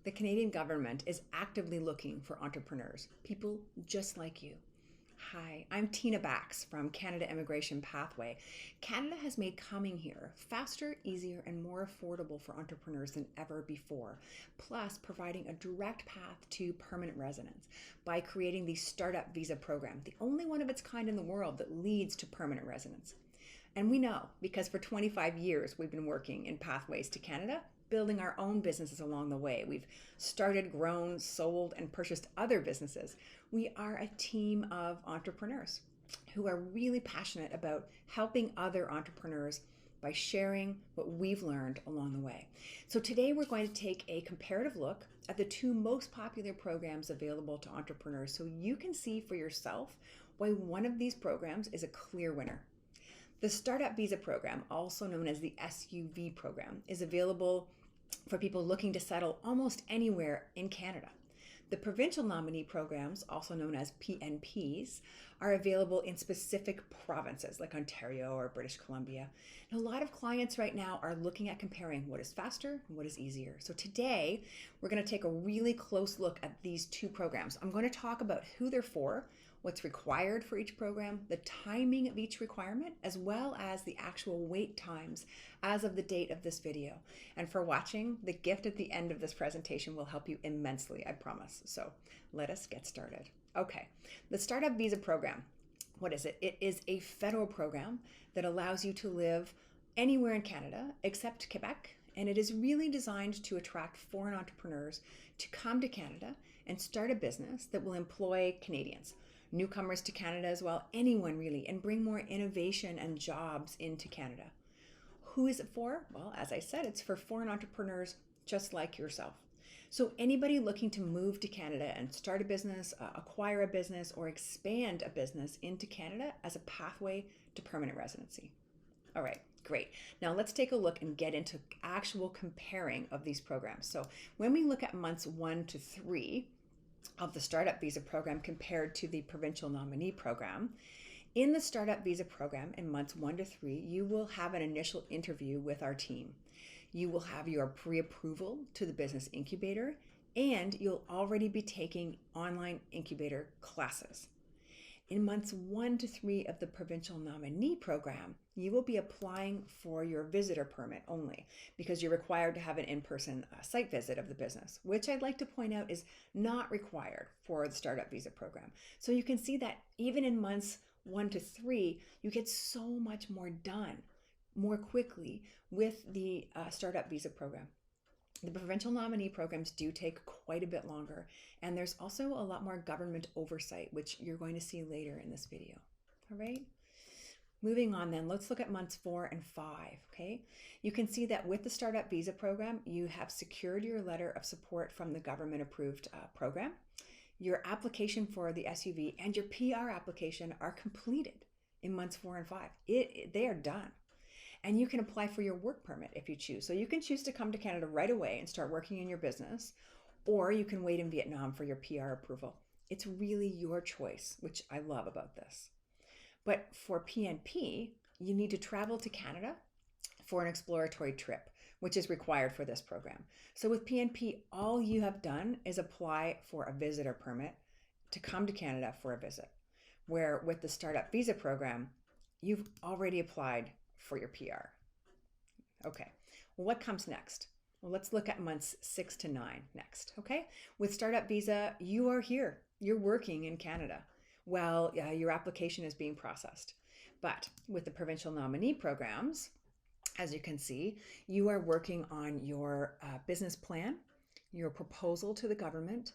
The Canadian government is actively looking for entrepreneurs, people just like you. Hi, I'm Tina Bax from Canada Immigration Pathway. Canada has made coming here faster, easier, and more affordable for entrepreneurs than ever before, plus providing a direct path to permanent residence by creating the Startup Visa Program, the only one of its kind in the world that leads to permanent residence. And we know because for 25 years we've been working in Pathways to Canada, building our own businesses along the way. We've started, grown, sold, and purchased other businesses. We are a team of entrepreneurs who are really passionate about helping other entrepreneurs by sharing what we've learned along the way. So today we're going to take a comparative look at the two most popular programs available to entrepreneurs so you can see for yourself why one of these programs is a clear winner. The Startup Visa Program, also known as the SUV program, is available for people looking to settle almost anywhere in Canada. The provincial nominee programs, also known as PNPs, are available in specific provinces like Ontario or British Columbia. And a lot of clients right now are looking at comparing what is faster and what is easier. So today, we're going to take a really close look at these two programs. I'm going to talk about who they're for, what's required for each program, the timing of each requirement, as well as the actual wait times as of the date of this video. And for watching, the gift at the end of this presentation will help you immensely, I promise. So let us get started. Okay, the Startup Visa Program. What is it? It is a federal program that allows you to live anywhere in Canada except Quebec, and it is really designed to attract foreign entrepreneurs to come to Canada and start a business that will employ Canadians, newcomers to Canada as well, anyone really, and bring more innovation and jobs into Canada. Who is it for? Well, as I said, it's for foreign entrepreneurs just like yourself. So anybody looking to move to Canada and start a business, acquire a business, or expand a business into Canada as a pathway to permanent residency. All right, great. Now let's take a look and get into actual comparing of these programs. So when we look at months 1 to 3 of the Startup Visa Program compared to the Provincial Nominee Program, in the Startup Visa Program in months 1 to 3, you will have an initial interview with our team. You will have your pre-approval to the business incubator, and you'll already be taking online incubator classes. In months 1 to 3 of the Provincial Nominee Program, you will be applying for your visitor permit only because you're required to have an in-person site visit of the business, which I'd like to point out is not required for the Startup Visa Program. So you can see that even in months 1 to 3, you get so much more done more quickly with the Startup Visa Program. The provincial nominee programs do take quite a bit longer, and there's also a lot more government oversight, which you're going to see later in this video. All right. Moving on then, let's look at months 4 and 5, okay? You can see that with the Startup Visa Program, you have secured your letter of support from the government-approved program. Your application for the SUV and your PR application are completed in months 4 and 5. They are done. And you can apply for your work permit if you choose. So you can choose to come to Canada right away and start working in your business, or you can wait in Vietnam for your PR approval. It's really your choice, which I love about this. But for PNP, you need to travel to Canada for an exploratory trip, which is required for this program. So with PNP, all you have done is apply for a visitor permit to come to Canada for a visit, where with the Startup Visa Program, you've already applied for your PR. Okay, well, what comes next? Well, let's look at months 6 to 9 next, okay? With Startup Visa, you are here. You're working in Canada while your application is being processed. But with the provincial nominee programs, as you can see, you are working on your business plan, your proposal to the government,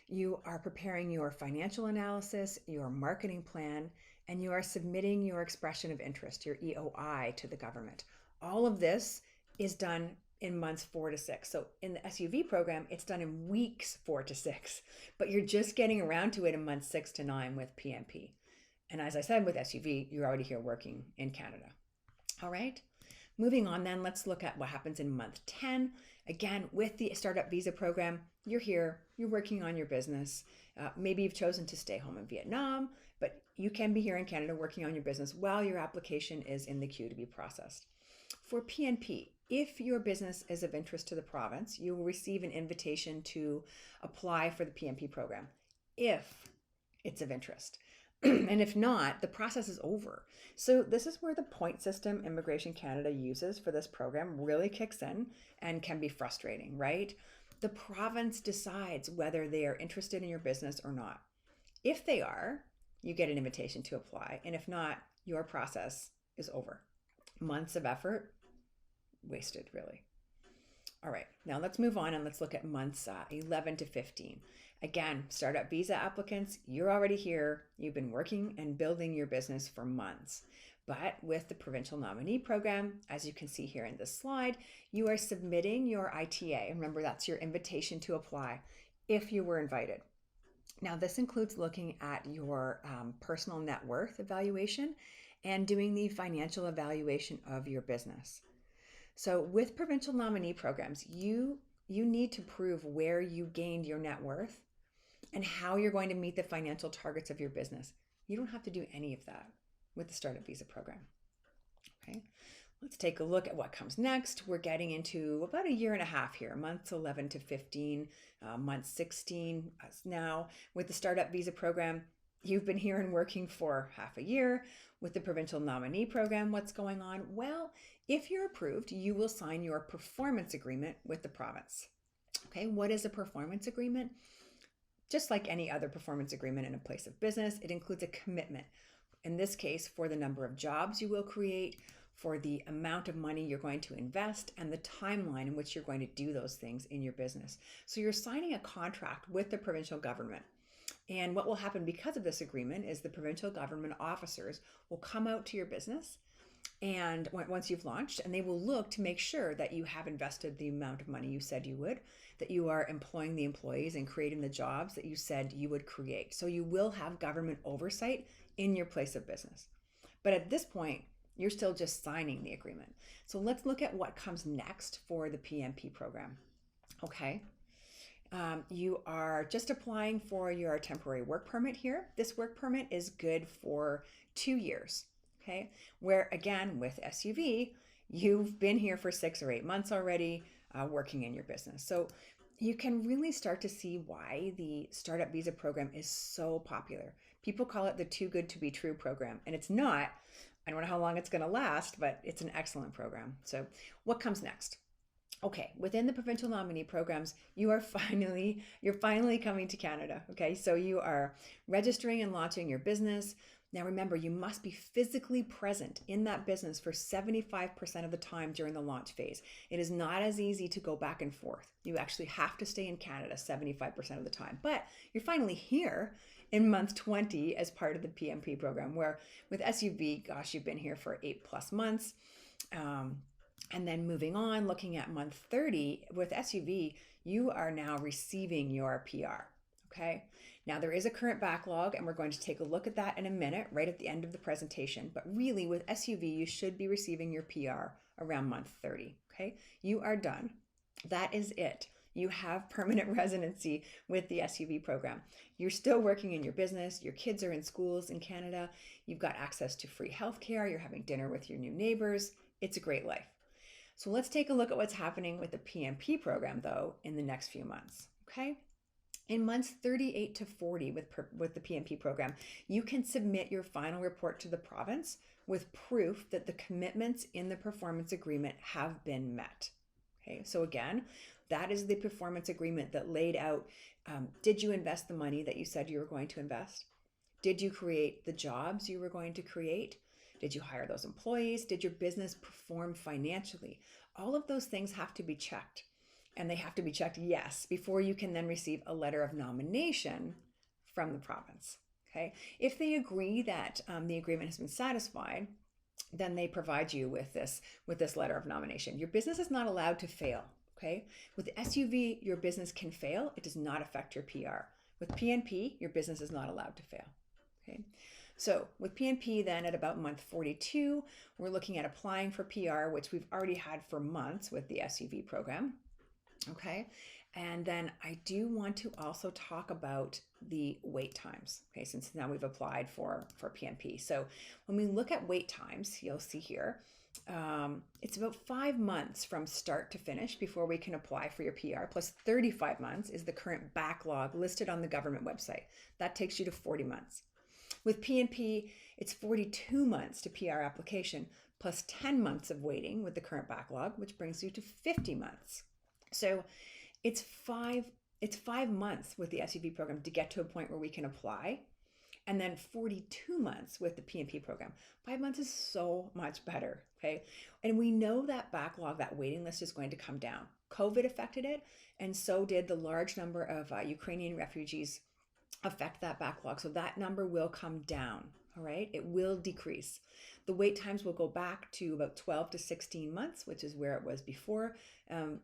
you are preparing your financial analysis, your marketing plan, and you are submitting your expression of interest, your EOI, to the government. All of this is done in months 4 to 6. So in the SUV program, it's done in weeks 4 to 6, but you're just getting around to it in months 6 to 9 with PNP. And as I said, with SUV, you're already here working in Canada. All right. Moving on then, let's look at what happens in month 10. Again, with the Startup Visa Program, you're here, you're working on your business. Maybe you've chosen to stay home in Vietnam, but you can be here in Canada working on your business while your application is in the queue to be processed. for PNP, if your business is of interest to the province, you will receive an invitation to apply for the PNP program if it's of interest. And if not, the process is over. So this is where the point system Immigration Canada uses for this program really kicks in and can be frustrating, right? The province decides whether they are interested in your business or not. If they are, you get an invitation to apply. And if not, your process is over. Months of effort wasted, really. All right, now let's move on and let's look at months 11 to 15. Again, startup visa applicants, you're already here. You've been working and building your business for months. But with the provincial nominee program, as you can see here in this slide, you are submitting your ITA. Remember, that's your invitation to apply if you were invited. Now, this includes looking at your personal net worth evaluation and doing the financial evaluation of your business. So with provincial nominee programs, you need to prove where you gained your net worth and how you're going to meet the financial targets of your business. You don't have to do any of that with the startup visa program. Okay, let's take a look at what comes next. We're getting into about a year and a half here, months 11 to 15, month 16 now. With the startup visa program, you've been here and working for half a year. With the provincial nominee program, what's going on? Well, if you're approved, you will sign your performance agreement with the province. Okay, what is a performance agreement? Just like any other performance agreement in a place of business, it includes a commitment. In this case, for the number of jobs you will create, for the amount of money you're going to invest, and the timeline in which you're going to do those things in your business. So you're signing a contract with the provincial government. And what will happen because of this agreement is the provincial government officers will come out to your business and once you've launched, and they will look to make sure that you have invested the amount of money you said you would, that you are employing the employees and creating the jobs that you said you would create. So you will have government oversight in your place of business. But at this point, you're still just signing the agreement. So let's look at what comes next for the PNP program. Okay. You are just applying for your temporary work permit here. This work permit is good for 2 years, okay? Where again, with SUV, you've been here for 6 or 8 months already working in your business. So you can really start to see why the startup visa program is so popular. People call it the too good to be true program, and it's not. I don't know how long it's gonna last, but it's an excellent program. So what comes next? Okay, within the provincial nominee programs, you're finally coming to Canada. Okay, so you are registering and launching your business. Now remember, you must be physically present in that business for 75% of the time during the launch phase. It is not as easy to go back and forth. You actually have to stay in Canada 75% of the time. But you're finally here in month 20 as part of the PNP program, where with SUV, gosh, you've been here for 8+ months. And then moving on, looking at month 30, with SUV, you are now receiving your PR, okay? Now there is a current backlog, and we're going to take a look at that in a minute, right at the end of the presentation. But really, with SUV, you should be receiving your PR around month 30, okay? You are done. That is it. You have permanent residency with the SUV program. You're still working in your business. Your kids are in schools in Canada. You've got access to free healthcare. You're having dinner with your new neighbors. It's a great life. So let's take a look at what's happening with the PNP program, though, in the next few months, okay? In months 38 to 40 with the PNP program, you can submit your final report to the province with proof that the commitments in the performance agreement have been met. Okay, so again, that is the performance agreement that laid out, did you invest the money that you said you were going to invest? Did you create the jobs you were going to create? Did you hire those employees? Did your business perform financially? All of those things have to be checked. And they have to be checked, yes, before you can then receive a letter of nomination from the province. Okay. If they agree that the agreement has been satisfied, then they provide you with this letter of nomination. Your business is not allowed to fail. Okay. With SUV, your business can fail. It does not affect your PR. With PNP, your business is not allowed to fail. Okay. So with PNP then at about month 42, we're looking at applying for PR, which we've already had for months with the SUV program. Okay. And then I do want to also talk about the wait times. Okay. Since now we've applied for PNP. So when we look at wait times, you'll see here, It's about 5 months from start to finish before we can apply for your PR, plus 35 months is the current backlog listed on the government website. That takes you to 40 months. With PNP, it's 42 months to PR application, plus 10 months of waiting with the current backlog, which brings you to 50 months. So it's it's 5 months with the SUV program to get to a point where we can apply, and then 42 months with the PNP program. 5 months is so much better, okay? And we know that backlog, that waiting list is going to come down. COVID affected it, and so did the large number of Ukrainian refugees affect that backlog. So that number will come down, all right? It will decrease. The wait times will go back to about 12 to 16 months, which is where it was before.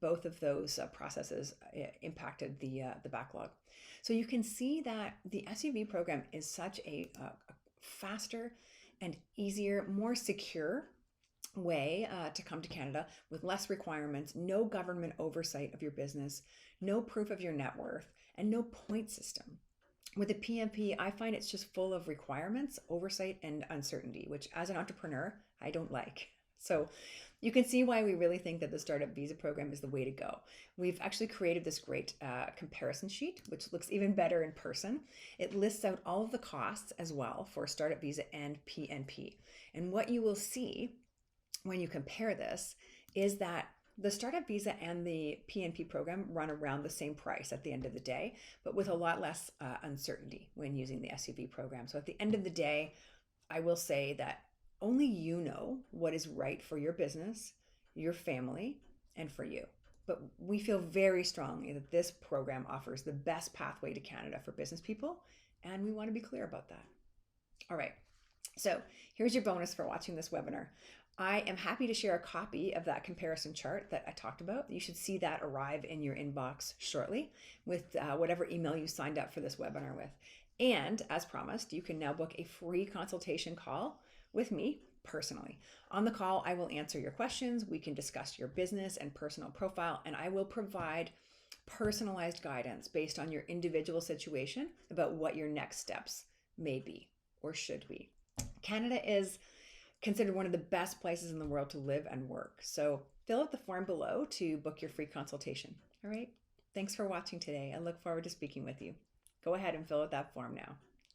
Both of those processes impacted the backlog. So you can see that the SUV program is such a faster and easier, more secure way to come to Canada with less requirements, no government oversight of your business, no proof of your net worth, and no point system. With the PNP, I find it's just full of requirements, oversight, and uncertainty, which as an entrepreneur, I don't like. So you can see why we really think that the Startup Visa program is the way to go. We've actually created this great comparison sheet, which looks even better in person. It lists out all of the costs as well for Startup Visa and PNP. And what you will see when you compare this is that the Startup Visa and the PNP program run around the same price at the end of the day, but with a lot less uncertainty when using the SUV program. So at the end of the day, I will say that only you know what is right for your business, your family, and for you. But we feel very strongly that this program offers the best pathway to Canada for business people, and we want to be clear about that. All right, so here's your bonus for watching this webinar. I am happy to share a copy of that comparison chart that I talked about. You should see that arrive in your inbox shortly with whatever email you signed up for this webinar with. And as promised, you can now book a free consultation call with me personally. On the call, I will answer your questions. We can discuss your business and personal profile, and I will provide personalized guidance based on your individual situation about what your next steps may be or should be. Canada is considered one of the best places in the world to live and work. So fill out the form below to book your free consultation. All right. Thanks for watching today. I look forward to speaking with you. Go ahead and fill out that form now.